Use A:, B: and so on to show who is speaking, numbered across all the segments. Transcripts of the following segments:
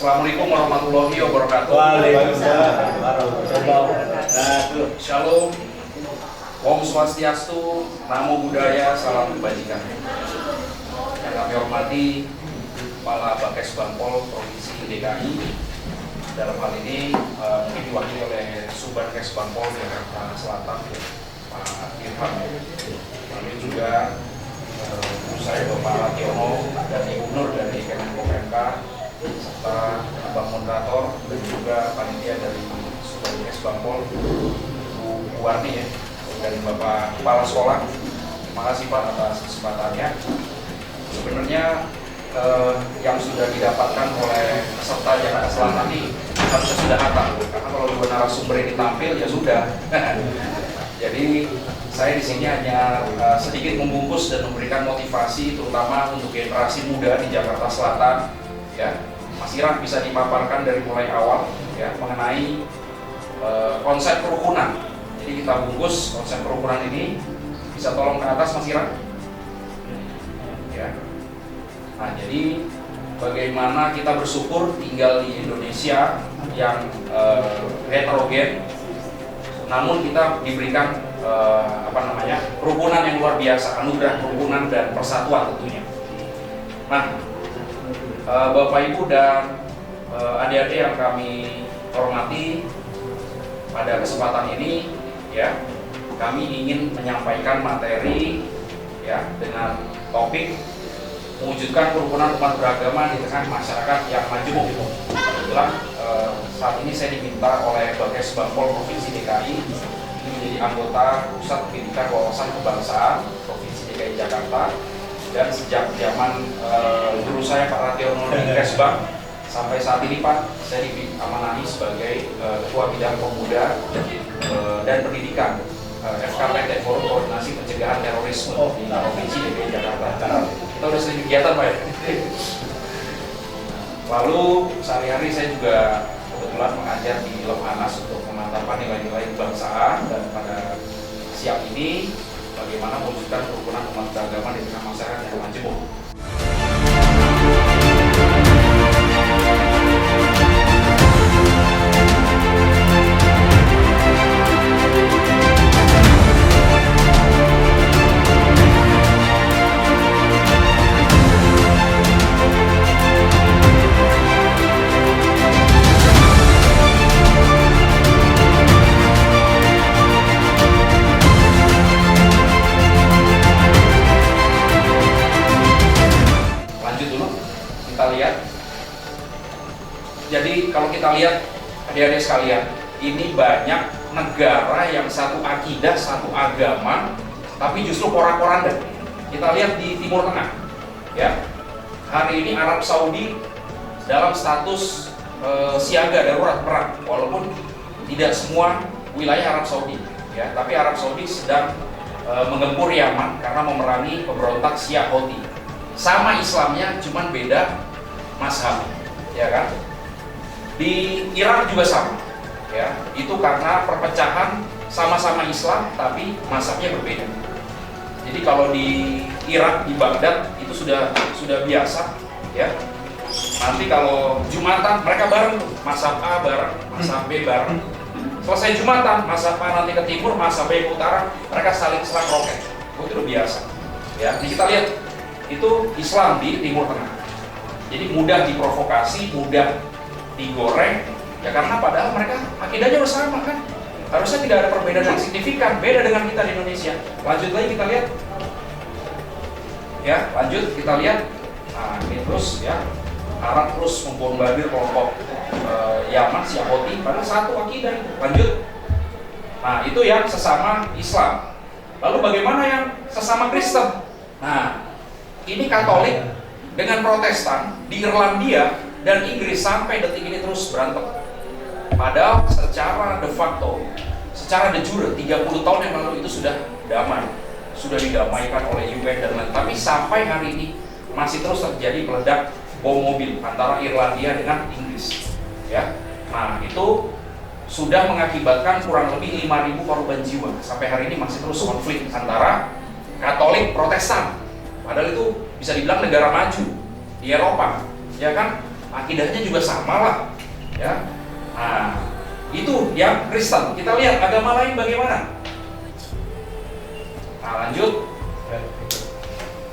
A: Assalamualaikum warahmatullahi wabarakatuh.
B: Waalaikumsalam warahmatullahi wabarakatuh.
A: Shalom. Om Swastiastu, Namo Buddhaya, salam kebajikan. Yang kami hormati Kepala Bakes Bampol Provinsi DKI. Dalam hal ini mungkin diwakili oleh Subbankes Bampol Jakarta Selatan, Pak Irfan. Lalu juga saya Bapak Lationo dan Ibu Nur dari Kemenko PMK, serta Bang Moderator dan juga panitia dari Subbankes Bampol, Bu Warni ya, dan Bapak Kepala Sekolah. Terima kasih Pak atas kesempatannya. Sebenarnya yang sudah didapatkan oleh peserta Jakarta Selatan ini harusnya sudah hatam, karena kalau dua narasumber ini tampil ya sudah. Jadi saya di sini hanya sedikit membungkus dan memberikan motivasi, terutama untuk generasi muda di Jakarta Selatan. Ya, Mas Irak bisa dipaparkan dari mulai awal ya mengenai konsep kerukunan. Jadi kita bungkus konsep kerukunan ini. Bisa tolong ke atas Mas Irak? Ya. Nah, jadi bagaimana kita bersyukur tinggal di Indonesia yang heterogen, namun kita diberikan kerukunan yang luar biasa, anugerah kerukunan dan persatuan tentunya. Nah, Bapak Ibu dan adik-adik yang kami hormati, pada kesempatan ini ya kami ingin menyampaikan materi ya dengan topik mewujudkan kerukunan umat beragama di tengah masyarakat yang majemuk. Kebetulan saat ini saya diminta oleh Bakes Bampol Provinsi DKI ini menjadi anggota Pusat Pendidikan Wawasan Kebangsaan Provinsi DKI Jakarta, dan sejak zaman guru saya Pak Lationo di Kesbang sampai saat ini Pak, saya diamanahi sebagai Ketua Bidang Pemuda dan Pendidikan FKPT, Forum Koordinasi Pencegahan Terorisme di Provinsi DKI Jakarta. Kita udah sering kegiatan Pak ya. Lalu sehari-hari saya juga kebetulan mengajar di Lemhanas untuk pemantapan nilai-nilai kebangsaan, dan pada siang ini bagaimana mewujudkan kerukunan umat beragama di tengah masyarakat yang majemuk. Jadi kalau kita lihat adik-adik sekalian, ini banyak negara yang satu akidah, satu agama, tapi justru porak-poranda. Kita lihat di Timur Tengah, ya. Hari ini Arab Saudi dalam status siaga darurat perang, walaupun tidak semua wilayah Arab Saudi, ya. Tapi Arab Saudi sedang menggempur Yaman karena memerangi pemberontak Syiah Houthi. Sama Islamnya, cuman beda mazhab, ya kan? Di Irak juga sama, ya. Itu karena perpecahan, sama-sama Islam tapi mazhabnya berbeda. Jadi kalau di Irak, di Baghdad itu sudah biasa, ya. Nanti kalau Jumatan mereka bareng tuh, mazhab A bareng, mazhab B bareng. Selesai Jumatan, mazhab A nanti ke timur, mazhab B ke utara, mereka saling serang roket. Itu udah biasa, ya. Jadi kita lihat itu Islam di Timur Tengah. Jadi mudah diprovokasi, mudah digoreng, ya, karena padahal mereka akidahnya sama kan. Harusnya tidak ada perbedaan yang signifikan, beda dengan kita di Indonesia. Lanjut lagi kita lihat, ya, lanjut kita lihat. Nah, ini terus ya, Arab terus membombardir kelompok Yaman, Syiah Houthi, padahal satu akidah. Lanjut. Nah, itu yang sesama Islam. Lalu bagaimana yang sesama Kristen? Nah, ini Katolik dengan Protestan di Irlandia dan Inggris sampai detik ini terus berantem. Padahal secara de facto, secara de jure 30 tahun yang lalu itu sudah damai, sudah didamaikan oleh UN dan lain. Tapi sampai hari ini masih terus terjadi meledak bom mobil antara Irlandia dengan Inggris. Ya, nah itu sudah mengakibatkan kurang lebih 5.000 korban jiwa. Sampai hari ini masih terus konflik antara Katolik Protestan. Padahal itu bisa dibilang negara maju di Eropa, ya kan? akidahnya juga sama lah, ya. Nah, itu yang Kristen. Kita lihat agama lain bagaimana. Nah, lanjut.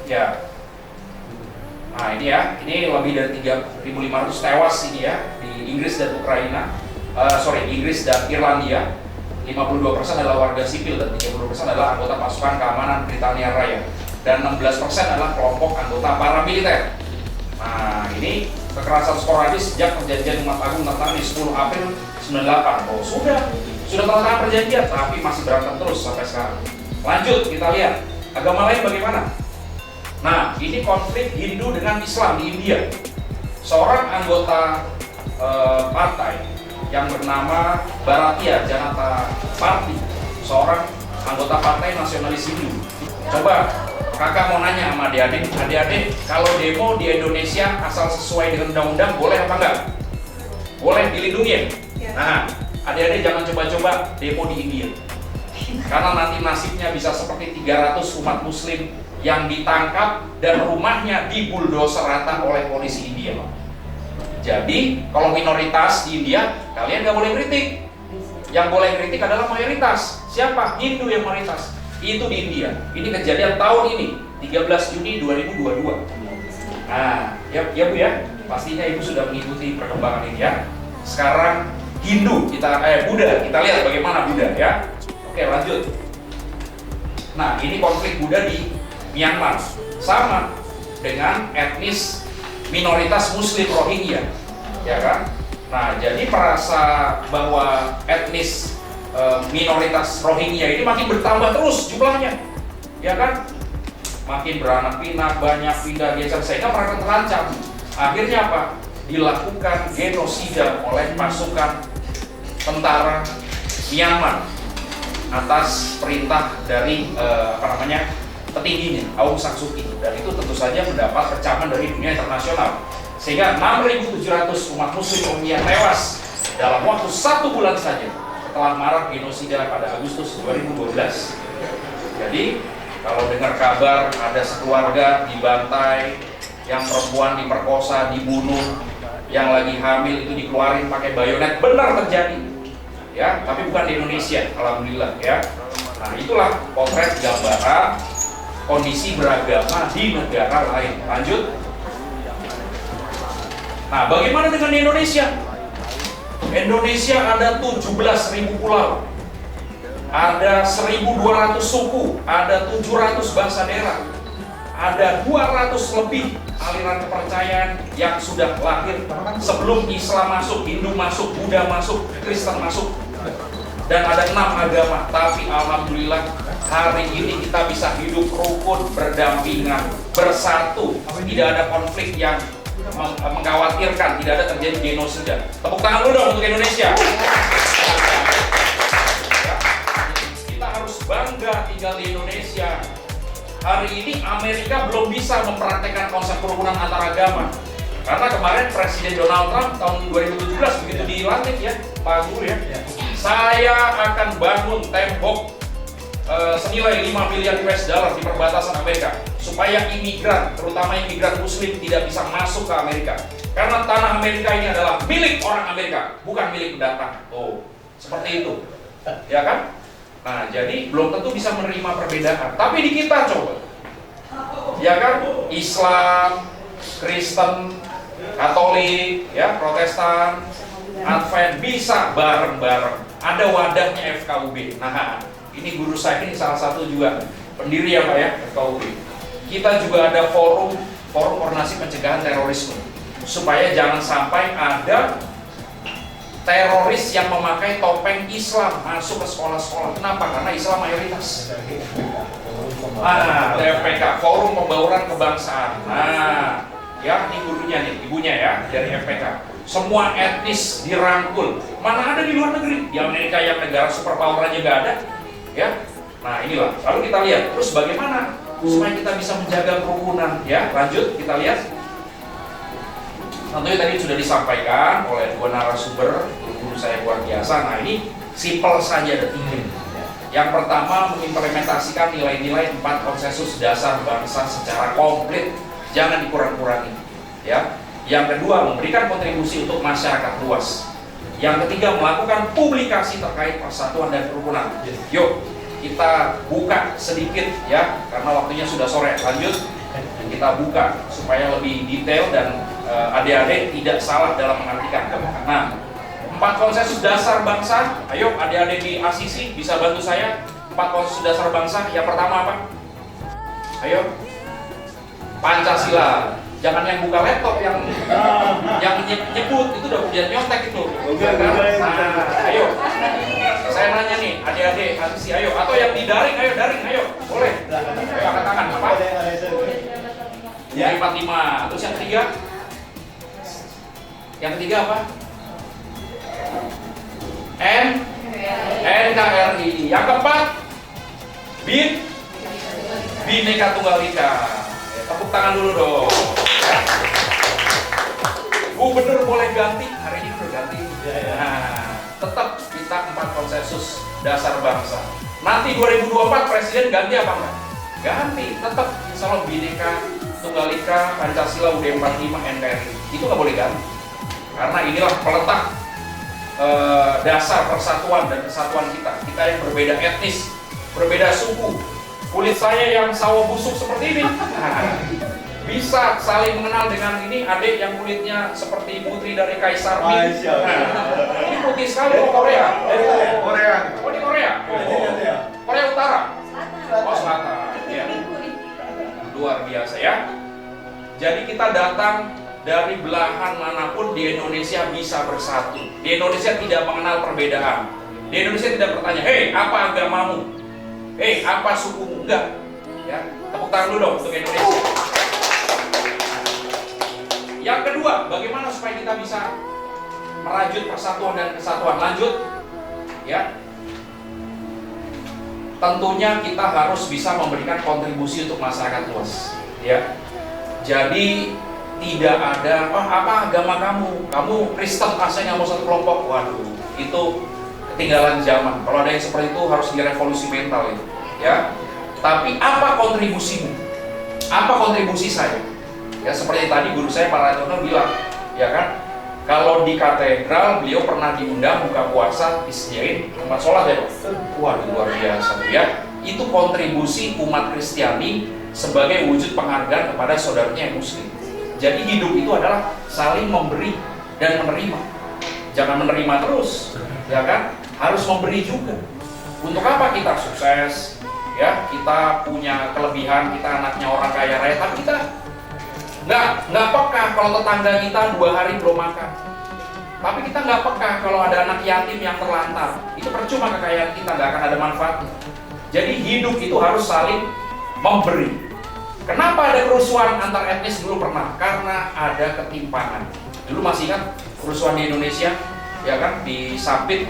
A: Ya. Nah, ini ya, ini lebih dari 3.500 tewas ini ya di Inggris dan Ukraina. Inggris dan Irlandia. 52% adalah warga sipil dan 30% adalah anggota pasukan keamanan Britania Raya. Dan 16% adalah kelompok anggota paramiliter. Nah, ini kekerasan sporadis sejak perjanjian umat agung tentang di 10 April 98. Oh, sudah tanda tangan perjanjian, tapi masih berantem terus sampai sekarang. Lanjut, kita lihat agama lain bagaimana. Nah, ini konflik Hindu dengan Islam di India. Seorang anggota partai yang bernama Bharatiya Janata Party, seorang anggota partai nasionalis Hindu. Coba kakak mau nanya sama adik-adik, kalau demo di Indonesia asal sesuai dengan undang-undang boleh apa enggak? Boleh dilindungi? Ya. Nah, adik-adik jangan coba-coba demo di India. Karena nanti nasibnya bisa seperti 300 umat muslim yang ditangkap dan rumahnya dibuldoser rata oleh polisi India. Jadi, kalau minoritas di India, kalian nggak boleh kritik. Yang boleh kritik adalah mayoritas. Siapa? Hindu yang mayoritas. Itu di India. Ini kejadian tahun ini, 13 Juni 2022. Nah, ya Bu ya, pastinya Ibu sudah mengikuti perkembangan ini ya. Sekarang Buddha, kita lihat bagaimana Buddha ya. Oke, lanjut. Nah, ini konflik Buddha di Myanmar. Sama dengan etnis minoritas Muslim Rohingya, ya kan? Nah, jadi merasa bahwa etnis minoritas Rohingya ini makin bertambah terus jumlahnya, ya kan? Makin beranak pinak, banyak pindah geser, sehingga mereka terancam. Akhirnya apa? Dilakukan genosida oleh pasukan tentara Myanmar atas perintah dari petingginya Aung San Suu Kyi, dan itu tentu saja mendapat kecaman dari dunia internasional, sehingga 6.700 umat muslim Rohingya tewas dalam waktu 1 bulan saja setelah marak genosida pada Agustus 2012. Jadi kalau dengar kabar ada sekeluarga dibantai, yang perempuan diperkosa, dibunuh, yang lagi hamil itu dikeluarin pakai bayonet, benar terjadi ya, tapi bukan di Indonesia, alhamdulillah ya. Nah, itulah potret gambaran kondisi beragama di negara lain. Lanjut. Nah, bagaimana dengan di Indonesia? Indonesia ada 17.000 pulau, ada 1.200 suku, ada 700 bangsa daerah, ada 200 lebih aliran kepercayaan yang sudah lahir sebelum Islam masuk, Hindu masuk, Buddha masuk, Kristen masuk, dan ada 6 agama. Tapi alhamdulillah hari ini kita bisa hidup rukun, berdampingan, bersatu, tidak ada konflik yang mengkhawatirkan, tidak ada terjadi genosida. Tepuk tangan dulu dong untuk Indonesia. Kita harus bangga tinggal di Indonesia. Hari ini Amerika belum bisa mempraktekkan konsep kerukunan antar agama. Karena kemarin Presiden Donald Trump tahun 2017 begitu dilantik ya, Pak Guru ya, saya akan bangun tembok senilai 5 miliar US dollar di perbatasan Amerika supaya imigran, terutama imigran muslim tidak bisa masuk ke Amerika. Karena tanah Amerika ini adalah milik orang Amerika, bukan milik pendatang. Oh, seperti itu. Ya kan? Nah, jadi belum tentu bisa menerima perbedaan. Tapi di kita coba. Ya kan? Islam, Kristen, Katolik, ya, Protestan, Advent bisa bareng-bareng. Ada wadahnya FKUB. Nah, ini guru saya ini salah satu juga pendiri ya Pak ya, FKUB. Kita juga ada forum koordinasi pencegahan terorisme, supaya jangan sampai ada teroris yang memakai topeng Islam masuk ke sekolah-sekolah. Kenapa? Karena Islam mayoritas. FPK, Forum Pembauran Kebangsaan. Nah, ya ini gurunya nih, ibunya ya dari FPK. Semua etnis dirangkul. Mana ada di luar negeri? Di Amerika yang negara superpower aja nggak ada. Ya, nah inilah. Lalu kita lihat terus bagaimana supaya kita bisa menjaga kerukunan. Ya, lanjut kita lihat. Tentunya tadi sudah disampaikan oleh dua narasumber, guru saya luar biasa. Nah ini simpel saja ada 3. Yang pertama mengimplementasikan nilai-nilai 4 konsensus dasar bangsa secara komplit, jangan dikurang-kurangi. Ya. Yang kedua, memberikan kontribusi untuk masyarakat luas. Yang ketiga, melakukan publikasi terkait persatuan dan kerukunan. Yuk, kita buka sedikit ya, karena waktunya sudah sore. Lanjut, kita buka supaya lebih detail dan adik-adik tidak salah dalam mengartikan. Nah, 4 konsensus dasar bangsa. Ayo, adik-adik di ACC bisa bantu saya. 4 konsensus dasar bangsa. Yang pertama apa? Ayo, Pancasila. Jangan yang buka laptop yang nyebut itu udah kemudian nyontek itu. Nah, ayo. Saya nanya nih, adik-adik ACC, ayo. Atau yang di daring, ayo. Boleh. Ayo angkat tangan. Apa? Ya, 45. Terus yang ketiga? Yang ketiga apa? NKRI. Yang keempat? Bhinneka Tunggal Ika. Tepuk tangan dulu dong. Gubernur boleh ganti, hari ini udah ganti. Nah, tetap kita 4 konsensus dasar bangsa. Nanti 2024 presiden ganti apa enggak? Ganti, tetap insya Allah Bhinneka Tunggal Ika, Pancasila, UUD 45, NKRI. Itu nggak boleh ganti. Karena inilah peletak dasar persatuan dan kesatuan kita. Kita yang berbeda etnis, berbeda suku. Kulit saya yang sawo busuk seperti ini. Nah, bisa saling mengenal dengan ini adik yang kulitnya seperti putri dari Kaisar Ming. Nah, ini putih sekali kok Korea.
B: Korea.
A: Oh di Korea. Korea Utara. Oh Selatan. Ya. Luar biasa ya. Jadi kita datang dari belahan manapun di Indonesia bisa bersatu. Di Indonesia tidak mengenal perbedaan. Di Indonesia tidak bertanya, hei apa agamamu? Hei apa sukumu? Enggak. Ya, tepuk tangan dulu dong untuk Indonesia. Yang kedua, bagaimana supaya kita bisa merajut persatuan dan kesatuan? Lanjut, ya. Tentunya kita harus bisa memberikan kontribusi untuk masyarakat luas, ya. Jadi tidak ada apa agama kamu Kristen, saya nggak mau satu kelompok. Waduh, itu ketinggalan zaman. Kalau ada yang seperti itu harus direvolusi mental itu, ya. Tapi apa kontribusimu? Apa kontribusi saya? Ya seperti tadi guru saya Pak Radiono bilang, ya kan, kalau di katedral beliau pernah diundang buka puasa, disediain tempat sholat ya Pak. Wah luar biasa ya. Itu kontribusi umat Kristiani sebagai wujud penghargaan kepada saudaranya yang Muslim. Jadi hidup itu adalah saling memberi dan menerima. Jangan menerima terus, ya kan? Harus memberi juga. Untuk apa kita sukses? Ya, kita punya kelebihan, kita anaknya orang kaya raya, tapi kita nggak peka kalau tetangga kita 2 hari belum makan. Tapi kita nggak peka kalau ada anak yatim yang terlantar. Itu percuma kekayaan kita, nggak akan ada manfaatnya. Jadi hidup itu harus saling memberi. Kenapa ada kerusuhan antar etnis dulu pernah? Karena ada ketimpangan. Dulu masih ingat kerusuhan di Indonesia, ya kan, di Sampit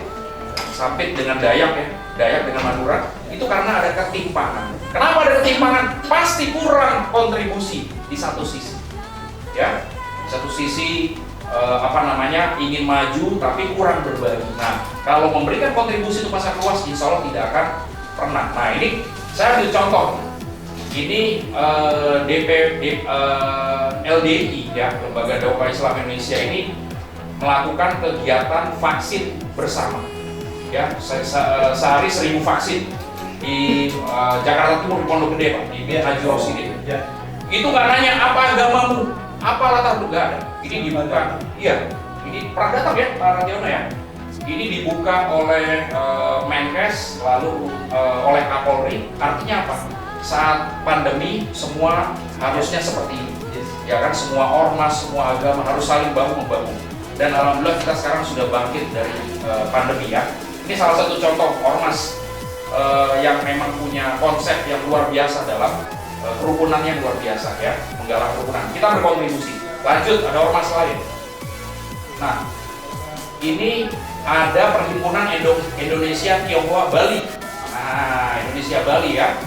A: dengan Dayak ya, Dayak dengan Madura. Itu karena ada ketimpangan. Kenapa ada ketimpangan? Pasti kurang kontribusi di satu sisi. Ya, di satu sisi ingin maju tapi kurang berbagi. Nah, kalau memberikan kontribusi untuk masyarakat luas, insya Allah tidak akan pernah. Nah, ini saya ambil contoh. Ini LDI ya, Lembaga Dakwah Islam Indonesia ini melakukan kegiatan vaksin bersama. Ya, sehari 1000 vaksin di Jakarta Timur, di Pondok Gede Pak, di Haji Rosidi. Itu nggak nanya apa agamamu, apa latar belakang. Ini dibuka, iya. Ini pernah datang ya Pak Radiono ya. Ini dibuka oleh Menkes, lalu oleh Kapolri. Artinya apa? Saat pandemi semua harusnya seperti ini, ya kan, semua ormas, semua agama harus saling bahu-membahu. Dan alhamdulillah kita sekarang sudah bangkit dari pandemi ya. Ini salah satu contoh ormas yang memang punya konsep yang luar biasa dalam kerukunan yang luar biasa ya, menggalang kerukunan. Kita berkontribusi. Lanjut, ada ormas lain. Nah, ini ada Perhimpunan Indonesia Tionghoa Bali. Nah, Indonesia Bali ya,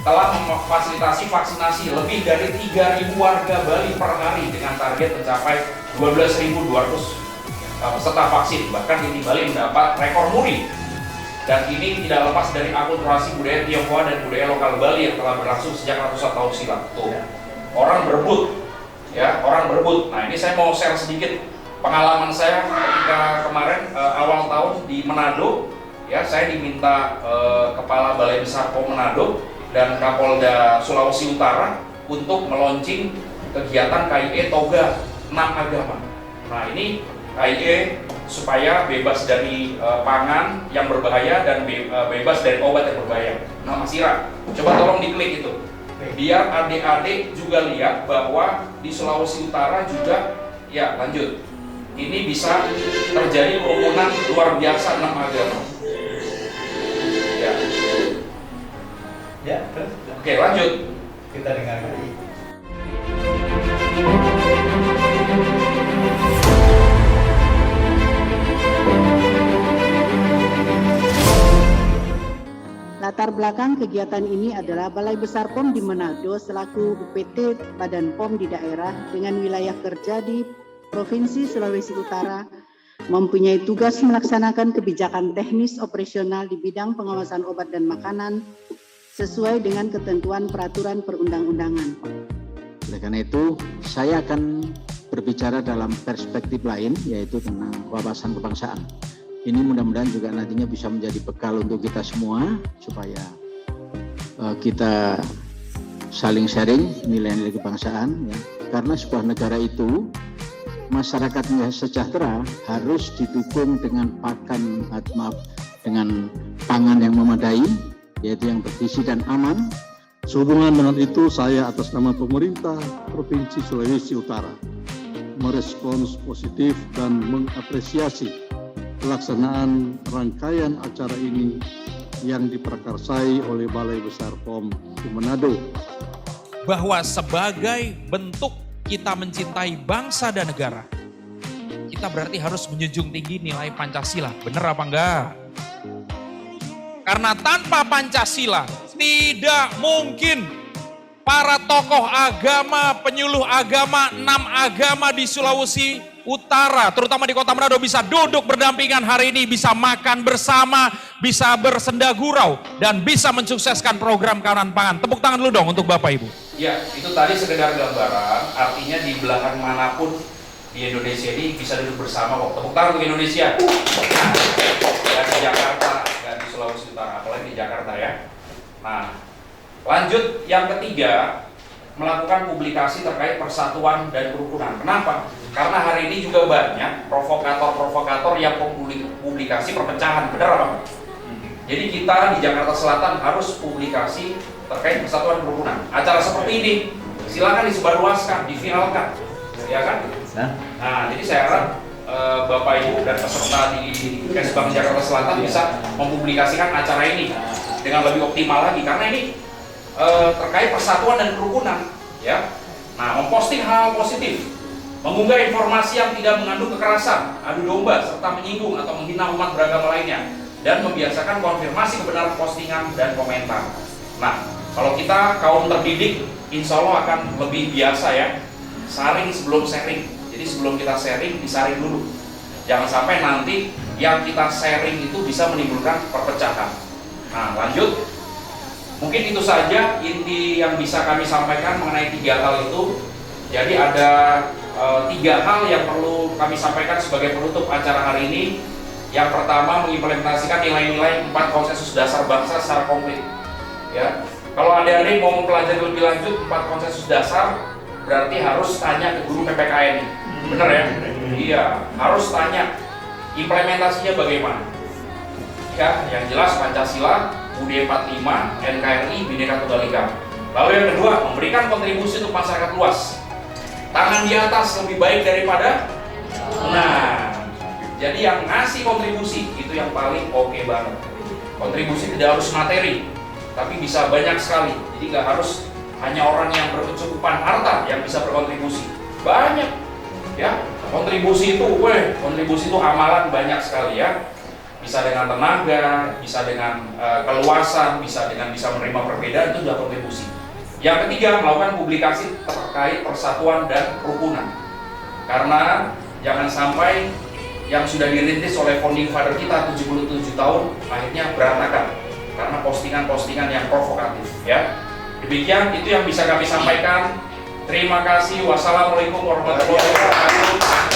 A: telah memfasilitasi vaksinasi lebih dari 3.000 warga Bali per hari dengan target mencapai 12.200 peserta vaksin. Bahkan di Bali mendapat rekor muri. Dan ini tidak lepas dari akulturasi budaya Tionghoa dan budaya lokal Bali yang telah berlangsung sejak ratusan tahun silam. Tuh, orang berebut ya orang berebut. Nah ini saya mau share sedikit pengalaman saya ketika kemarin awal tahun di Manado, ya saya diminta Kepala Balai Besar POM Manado dan Kapolda Sulawesi Utara untuk meluncing kegiatan KIE Toga 6 agama. Nah ini KIE supaya bebas dari pangan yang berbahaya dan bebas dari obat yang berbahaya. Nah Mas Ira, coba tolong diklik itu, biar adik-adik juga lihat bahwa di Sulawesi Utara juga, ya lanjut, ini bisa terjadi kerumunan luar biasa 6 agama.
B: Ya, terus
A: Oke, lanjut.
B: kita dengarkan.
C: Latar belakang kegiatan ini adalah Balai Besar POM di Manado selaku UPT Badan POM di daerah dengan wilayah kerja di Provinsi Sulawesi Utara mempunyai tugas melaksanakan kebijakan teknis operasional di bidang pengawasan obat dan makanan sesuai dengan ketentuan peraturan perundang-undangan.
D: Oleh karena itu, saya akan berbicara dalam perspektif lain, yaitu tentang wawasan kebangsaan. Ini mudah-mudahan juga nantinya bisa menjadi bekal untuk kita semua, supaya kita saling sharing nilai-nilai kebangsaan. Ya. Karena sebuah negara itu, masyarakatnya sejahtera harus didukung dengan dengan pangan yang memadai, yaitu yang bergizi dan aman.
E: Sehubungan dengan itu, saya atas nama pemerintah Provinsi Sulawesi Utara merespons positif dan mengapresiasi pelaksanaan rangkaian acara ini yang diprakarsai oleh Balai Besar POM di Manado.
F: Bahwa sebagai bentuk kita mencintai bangsa dan negara, kita berarti harus menjunjung tinggi nilai Pancasila. Bener apa enggak? Karena tanpa Pancasila tidak mungkin para tokoh agama, penyuluh agama, 6 agama di Sulawesi Utara, terutama di Kota Manado bisa duduk berdampingan hari ini, bisa makan bersama, bisa bersenda gurau, dan bisa mensukseskan program kawanan pangan. Tepuk tangan dulu dong untuk Bapak Ibu.
A: Ya, itu tadi sekedar gambaran, artinya di belahan manapun di Indonesia ini bisa duduk bersama kok. Tepuk tangan untuk Indonesia. Nah, ya di Jakarta, dan di Sulawesi Utara, apalagi di Jakarta ya. Nah, lanjut yang ketiga, melakukan publikasi terkait persatuan dan kerukunan. Kenapa? Karena hari ini juga banyak provokator-provokator yang publikasi perpecahan, benar apa? Jadi kita di Jakarta Selatan harus publikasi terkait persatuan dan kerukunan. Acara seperti ini silakan disebarluaskan, diviralkan, ya kan? Nah, jadi saya harap Bapak Ibu dan peserta di Kesbang Jakarta Selatan bisa mempublikasikan acara ini dengan lebih optimal lagi, karena ini terkait persatuan dan kerukunan, ya. Nah, memposting hal positif, mengunggah informasi yang tidak mengandung kekerasan, adu domba, serta menyinggung atau menghina umat beragama lainnya, dan membiasakan konfirmasi kebenaran postingan dan komentar. Nah, kalau kita kaum terdidik, insya Allah akan lebih biasa ya, saring sebelum sharing. Jadi sebelum kita sharing, disaring dulu. Jangan sampai nanti yang kita sharing itu bisa menimbulkan perpecahan. Nah, lanjut. Mungkin itu saja inti yang bisa kami sampaikan mengenai 3 hal itu. Jadi ada 3 hal yang perlu kami sampaikan sebagai penutup acara hari ini. Yang pertama, mengimplementasikan nilai-nilai 4 konsensus dasar bangsa secara komplit. Ya, kalau adik-adik mau mempelajari lebih lanjut 4 konsensus dasar, berarti harus tanya ke guru PPKN. Bener ya? Iya, harus tanya implementasinya bagaimana. Ya, yang jelas Pancasila, UUD 45, NKRI, Bhinneka Tunggal Ika. Lalu yang kedua, memberikan kontribusi untuk masyarakat luas. Tangan di atas lebih baik daripada. Nah, jadi yang ngasih kontribusi itu yang paling oke banget. Kontribusi tidak harus materi, tapi bisa banyak sekali. Jadi nggak harus hanya orang yang berkecukupan harta yang bisa berkontribusi. Banyak, ya. Kontribusi itu amalan banyak sekali ya. Bisa dengan tenaga, bisa dengan keluasan, bisa menerima perbedaan, itu sudah kontribusi. Yang ketiga, melakukan publikasi terkait persatuan dan kerukunan. Karena jangan sampai yang sudah dirintis oleh founding father kita 77 tahun akhirnya berantakan karena postingan-postingan yang provokatif ya. Demikian itu yang bisa kami sampaikan. Terima kasih. Wassalamualaikum warahmatullahi wabarakatuh.